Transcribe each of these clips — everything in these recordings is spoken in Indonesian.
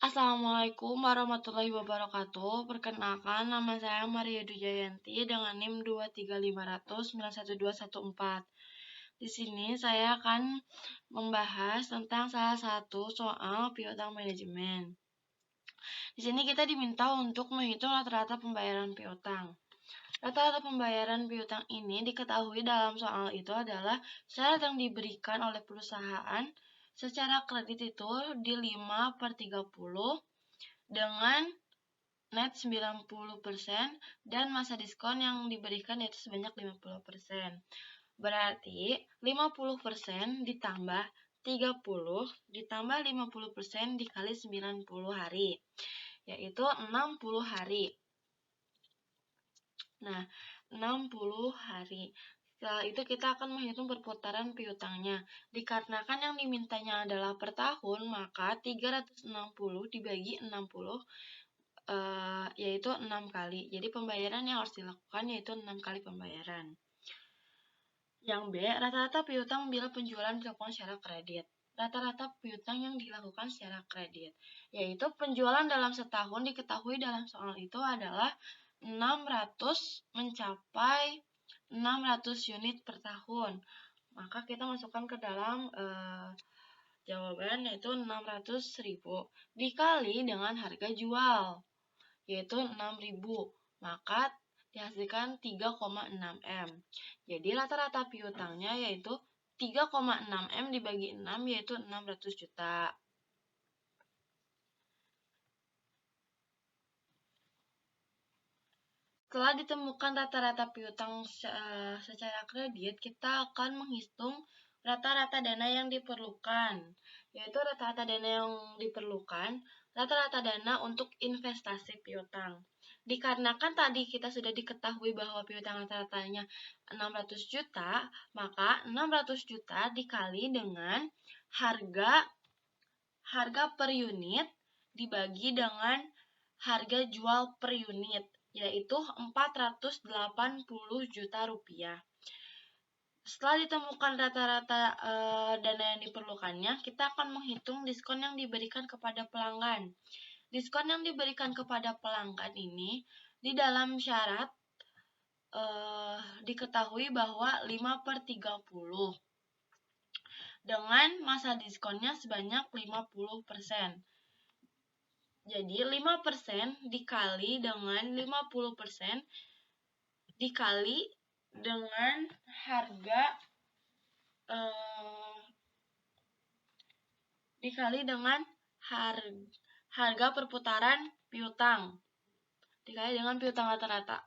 Assalamualaikum warahmatullahi wabarakatuh. Perkenalkan, nama saya Maria Dujayanti dengan NIM 23500911214. Di sini saya akan membahas tentang salah satu soal piutang manajemen. Di sini kita diminta untuk menghitung rata-rata pembayaran piutang. Rata-rata pembayaran piutang ini diketahui dalam soal itu adalah syarat yang diberikan oleh perusahaan secara kredit itu di 5/30 dengan net 90% dan masa diskon yang diberikan yaitu sebanyak 50%. Berarti 50% ditambah 30 ditambah 50% dikali 90 hari, yaitu 60 hari. Nah, 60 hari. Setelah itu kita akan menghitung perputaran piutangnya. Dikarenakan yang dimintanya adalah per tahun, maka 360 dibagi 60 yaitu 6 kali. Jadi pembayaran yang harus dilakukan yaitu 6 kali pembayaran. Yang B, rata-rata piutang bila penjualan dilakukan secara kredit. Rata-rata piutang yang dilakukan secara kredit, yaitu penjualan dalam setahun diketahui dalam soal itu adalah 600 mencapai 600 unit per tahun. Maka kita masukkan ke dalam jawaban yaitu 600.000 dikali dengan harga jual yaitu 6.000. Maka dihasilkan 3,6 M. Jadi rata-rata piutangnya yaitu 3,6 M dibagi 6 yaitu 600 juta. Setelah ditemukan rata-rata piutang secara kredit, kita akan menghitung rata-rata dana yang diperlukan, yaitu rata-rata dana yang diperlukan, rata-rata dana untuk investasi piutang. Dikarenakan tadi kita sudah diketahui bahwa piutang rata-ratanya 600 juta, maka 600 juta dikali dengan harga per unit dibagi dengan harga jual per unit, yaitu 480 juta rupiah. Setelah ditemukan rata-rata dana yang diperlukannya, kita akan menghitung diskon yang diberikan kepada pelanggan. Diskon yang diberikan kepada pelanggan ini di dalam syarat diketahui bahwa 5/30 dengan masa diskonnya sebanyak 50%. Jadi 5% dikali dengan 50% dikali dengan harga perputaran piutang dikali dengan piutang rata-rata,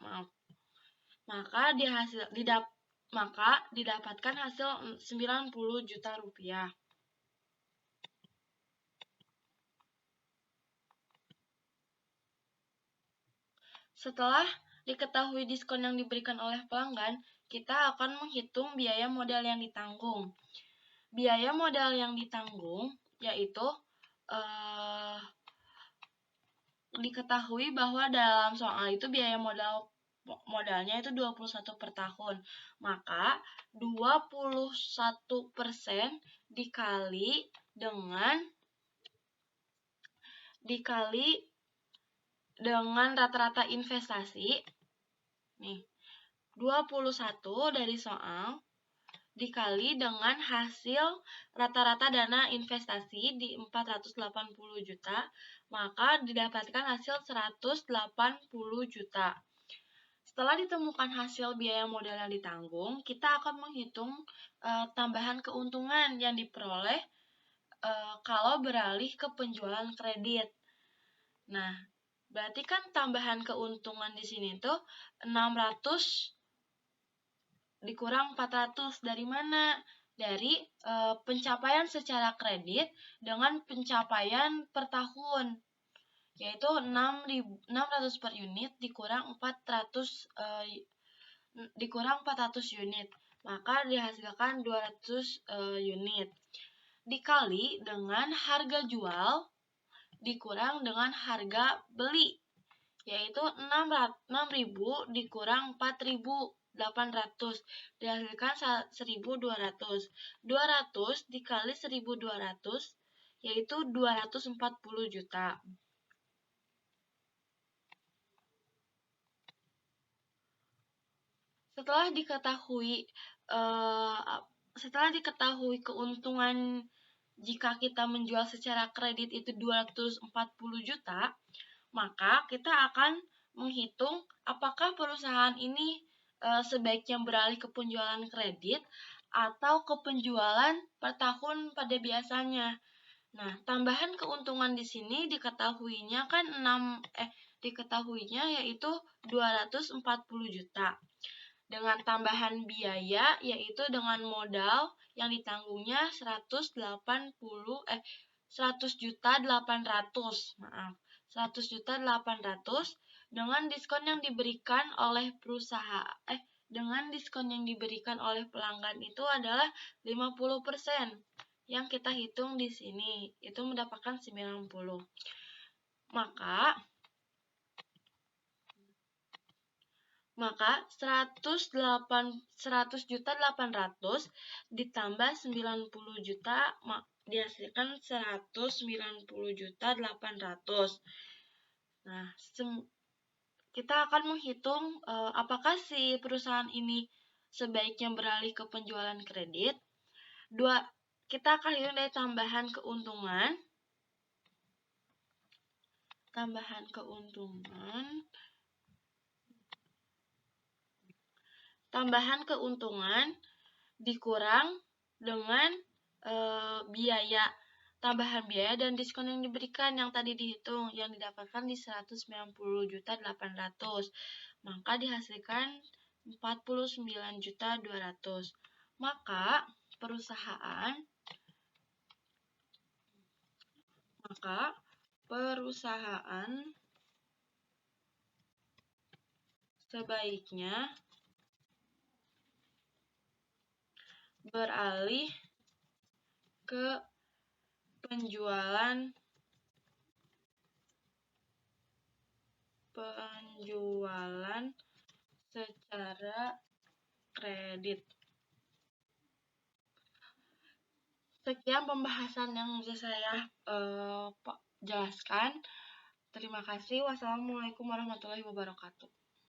maka didapatkan hasil 90 juta rupiah. Setelah diketahui diskon yang diberikan oleh pelanggan, kita akan menghitung biaya modal yang ditanggung. Biaya modal yang ditanggung yaitu diketahui bahwa dalam soal itu biaya modalnya itu 21 per tahun. Maka 21% dikali dengan rata-rata investasi. Nih, 21 dari soal dikali dengan hasil rata-rata dana investasi di 480 juta, maka didapatkan hasil 180 juta. Setelah ditemukan hasil biaya modal yang ditanggung, kita akan menghitung tambahan keuntungan yang diperoleh kalau beralih ke penjualan kredit. Nah, berarti kan tambahan keuntungan di sini tuh 600 dikurang 400 dari mana? Dari pencapaian secara kredit dengan pencapaian per tahun, yaitu 600 per unit dikurang 400 unit, maka dihasilkan 200 unit dikali dengan harga jual dikurang dengan harga beli, yaitu 6.000 dikurang 4.800 dihasilkan 1.200. 200 dikali 1.200 yaitu 240 juta. Setelah diketahui keuntungan jika kita menjual secara kredit itu 240 juta, maka kita akan menghitung apakah perusahaan ini sebaiknya beralih ke penjualan kredit atau ke penjualan per tahun pada biasanya. Nah, tambahan keuntungan di sini diketahuinya yaitu 240 juta. Dengan tambahan biaya yaitu dengan modal yang ditanggungnya 100 juta 800. Maaf. 100 juta 800 dengan diskon yang diberikan oleh pelanggan itu adalah 50%. Yang kita hitung di sini itu mendapatkan 90. Maka 100 juta 800 ditambah 90 juta dihasilkan 190 juta 800. Nah, kita akan menghitung apakah si perusahaan ini sebaiknya beralih ke penjualan kredit. Kita akan hitung dari tambahan keuntungan. Tambahan keuntungan dikurang dengan tambahan biaya dan diskon yang diberikan yang tadi dihitung, yang didapatkan di 190 juta 800. Maka dihasilkan 49 juta 200. Maka perusahaan sebaiknya beralih ke penjualan secara kredit. Sekian pembahasan yang bisa saya jelaskan. Terima kasih. Wassalamualaikum warahmatullahi wabarakatuh.